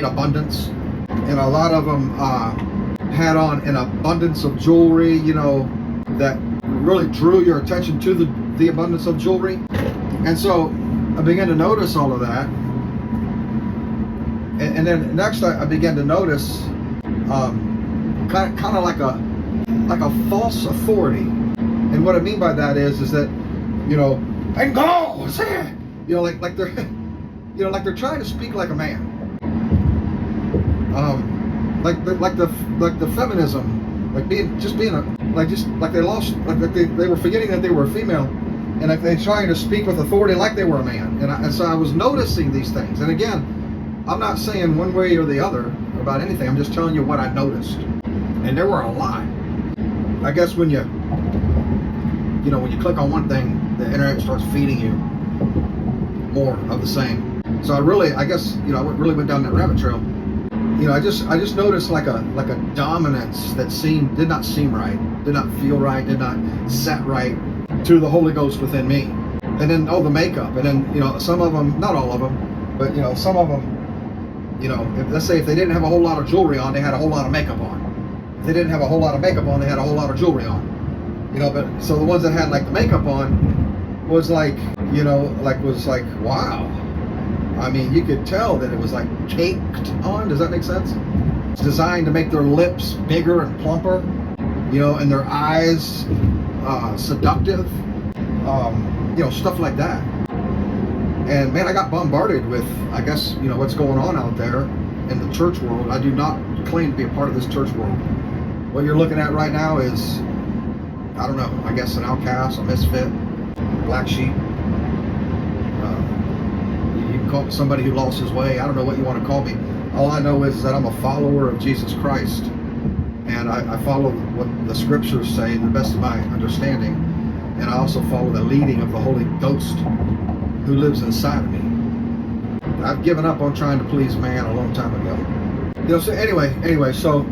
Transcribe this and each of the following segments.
abundance, and a lot of them had on an abundance of jewelry, that really drew your attention to the abundance of jewelry. And so I began to notice all of that, and then next I began to notice kind of like a false authority. And what I mean by that is that and go, like they're like they're trying to speak like a man, like the feminism, like they were forgetting that they were a female, and like they're trying to speak with authority like they were a man. And so I was noticing these things. And again, I'm not saying one way or the other about anything. I'm just telling you what I noticed, and there were a lot. I guess when you click on one thing, the internet starts feeding you more of the same. So I really went down that rabbit trail. I just noticed like a dominance that did not seem right, did not feel right, did not set right to the Holy Ghost within me. And then the makeup, and then some of them, not all of them, but some of them, let's say if they didn't have a whole lot of jewelry on, they had a whole lot of makeup on. If they didn't have a whole lot of makeup on, they had a whole lot of jewelry on. But so the ones that had like the makeup on was like wow. I mean, you could tell that it was like caked on. Does that make sense? It's designed to make their lips bigger and plumper, and their eyes seductive, stuff like that. And man, I got bombarded with, I guess, what's going on out there in the church world. I do not claim to be a part of this church world. What you're looking at right now is, I don't know, I guess an outcast, a misfit, black sheep. You can call me somebody who lost his way. I don't know what you want to call me. All I know is that I'm a follower of Jesus Christ, and I follow what the scriptures say to the best of my understanding, and I also follow the leading of the Holy Ghost who lives inside of me. I've given up on trying to please man a long time ago. So anyway, so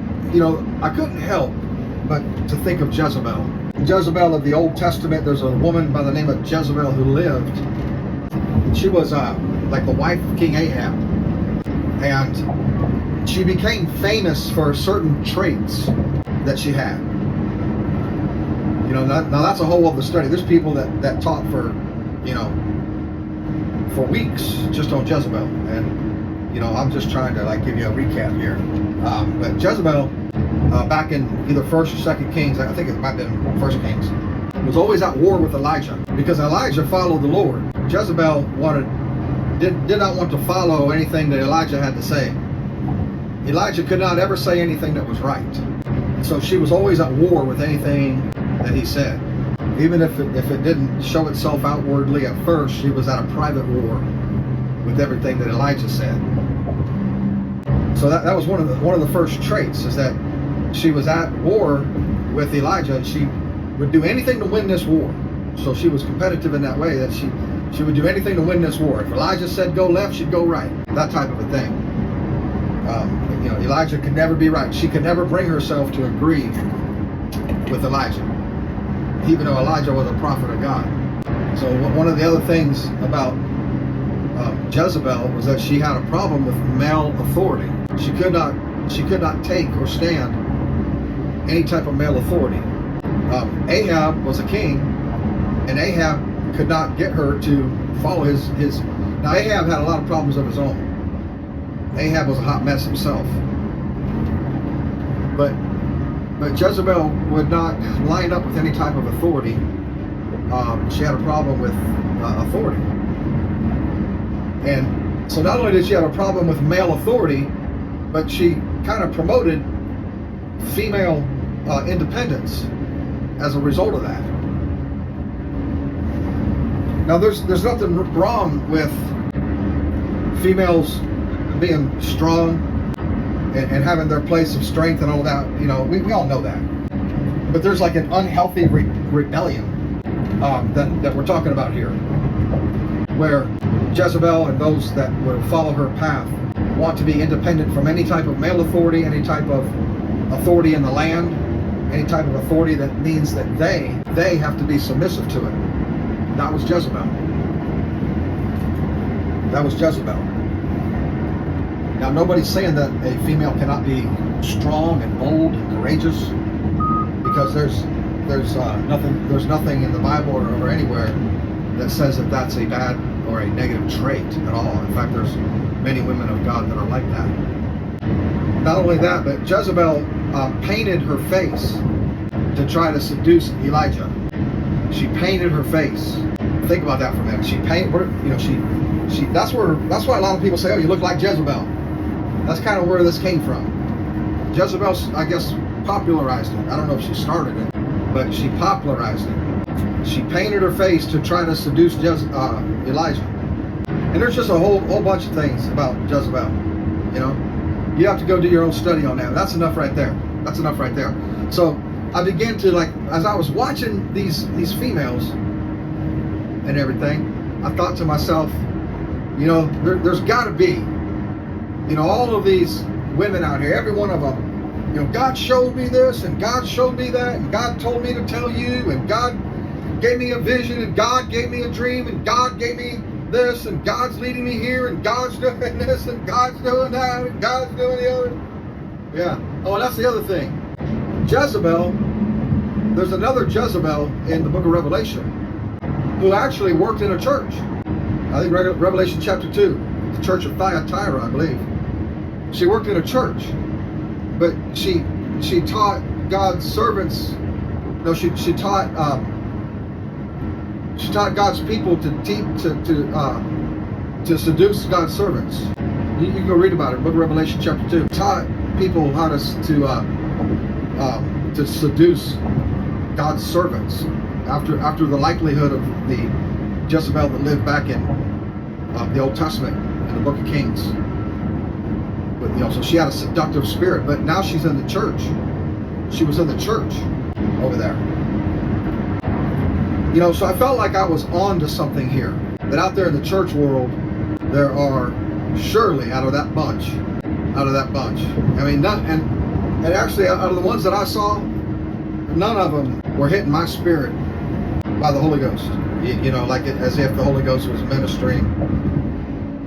I couldn't help but to think of Jezebel. Jezebel of the Old Testament. There's a woman by the name of Jezebel who lived. She was like the wife of King Ahab, and she became famous for certain traits that she had. Now that's a whole other study. There's people that taught for weeks just on Jezebel, and I'm just trying to give you a recap here. But Jezebel, back in either First or Second Kings, I think it might have been First Kings, was always at war with Elijah, because Elijah followed the Lord. Jezebel did not want to follow anything that Elijah had to say. Elijah could not ever say anything that was right, so she was always at war with anything that he said. Even if it didn't show itself outwardly at first, she was at a private war with everything that Elijah said. So that was one of the first traits, is that she was at war with Elijah, and she would do anything to win this war. So she was competitive in that way, that she would do anything to win this war. If Elijah said go left, she'd go right. That type of a thing. Elijah could never be right. She could never bring herself to agree with Elijah, even though Elijah was a prophet of God. So one of the other things about Jezebel was that she had a problem with male authority. She could not take or stand any type of male authority. Ahab was a king, and Ahab could not get her to follow his. Now Ahab had a lot of problems of his own. Ahab was a hot mess himself. But Jezebel would not line up with any type of authority. She had a problem with authority. And so not only did she have a problem with male authority, but she kind of promoted female independence as a result of that. Now there's nothing wrong with females being strong and having their place of strength and all that. We all know that. But there's like an unhealthy rebellion that we're talking about here, where Jezebel and those that would follow her path want to be independent from any type of male authority, any type of authority in the land, any type of authority that means that they have to be submissive to it. That was Jezebel. That was Jezebel. Now, nobody's saying that a female cannot be strong and bold and courageous, because there's nothing in the Bible or anywhere that says that that's a bad or a negative trait at all. In fact, there's many women of God that are like that. Not only that, but Jezebel painted her face to try to seduce Elijah. She painted her face. Think about that for a minute. She painted, you know, that's why a lot of people say, oh, you look like Jezebel. That's kind of where this came from. Jezebel, I guess, popularized it. I don't know if she started it, but she popularized it. She painted her face to try to seduce Elijah. And there's just a whole bunch of things about Jezebel. You know, you have to go do your own study on that. That's enough right there. That's enough right there. So I began to, like, as I was watching these females and everything, I thought to myself, you know, there's got to be, you know, all of these women out here, every one of them, you know, God showed me this and God showed me that and God told me to tell you and God gave me a vision and God gave me a dream and God gave me this and God's leading me here and God's doing this and God's doing that and God's doing the other. Yeah. Oh, and that's the other thing. Jezebel, there's another Jezebel in the book of Revelation who actually worked in a church. I think Revelation chapter 2, the church of Thyatira, I believe. She worked in a church, but she taught God's servants. No, she taught God's people to seduce God's servants. You can go read about it. Book of Revelation chapter 2. Taught people how to seduce God's servants after the likelihood of the Jezebel that lived back in the Old Testament in the book of Kings. But, you know, so she had a seductive spirit, but now she's in the church. She was in the church over there. You know, so I felt like I was on to something here. That out there in the church world, there are surely out of that bunch. I mean, and actually out of the ones that I saw, none of them were hitting my spirit by the Holy Ghost. You know, like as if the Holy Ghost was ministering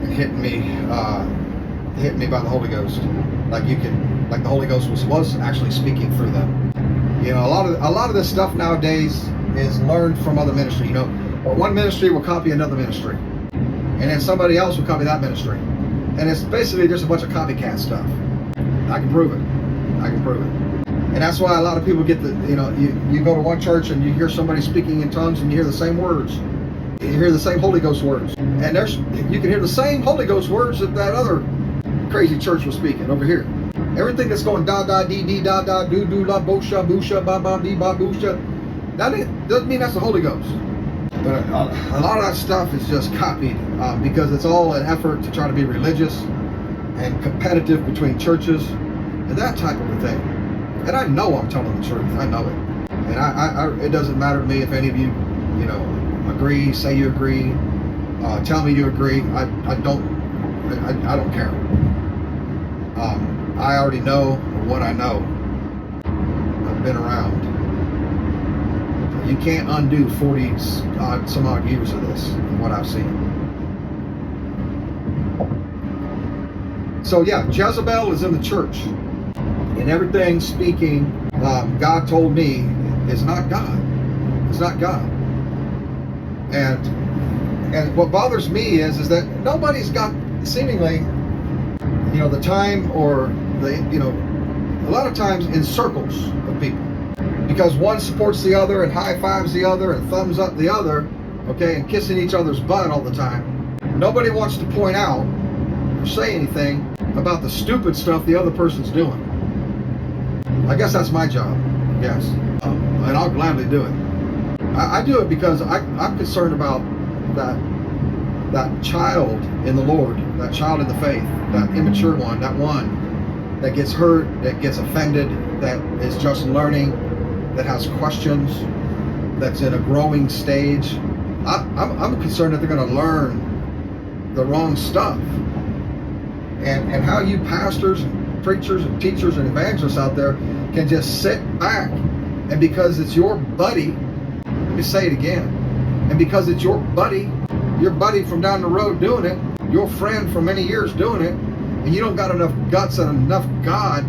and hitting me by the Holy Ghost. Like the Holy Ghost was actually speaking through them. You know, a lot of this stuff nowadays is learned from other ministry. You know, one ministry will copy another ministry, and then somebody else will copy that ministry, and it's basically just a bunch of copycat stuff. I can prove it. And that's why a lot of people get you go to one church and you hear somebody speaking in tongues and you hear the same words. You hear the same Holy Ghost words. And you can hear the same Holy Ghost words that other crazy church was speaking over here. Everything that's going da da dee dee da da do do la bosha busha ba ba dee ba busha, that doesn't mean that's the Holy Ghost. But a lot of that stuff is just copied because it's all an effort to try to be religious and competitive between churches and that type of a thing. And I know I'm telling the truth. I know it. And I it doesn't matter to me if any of you, you know, agree, say you agree, tell me you agree. I don't care. I already know what I know. I've been around. You can't undo 40 some odd years of this and what I've seen. So yeah, Jezebel is in the church. And everything speaking, God told me, is not God. It's not God. And what bothers me is that nobody's got seemingly, you know, the time or a lot of times in circles of people, because one supports the other and high fives the other and thumbs up the other, okay, and kissing each other's butt all the time. Nobody wants to point out or say anything about the stupid stuff the other person's doing. I guess that's my job, yes, and I'll gladly do it. I do it because I'm concerned about that child in the Lord, that child in the faith, that immature one, that one that gets hurt, that gets offended, that is just learning, that has questions, that's in a growing stage. I'm concerned that they're going to learn the wrong stuff, and how you pastors and preachers and teachers and evangelists out there can just sit back, and because it's your buddy, let me say it again, and because it's your buddy from down the road doing it, your friend for many years doing it, and you don't got enough guts and enough God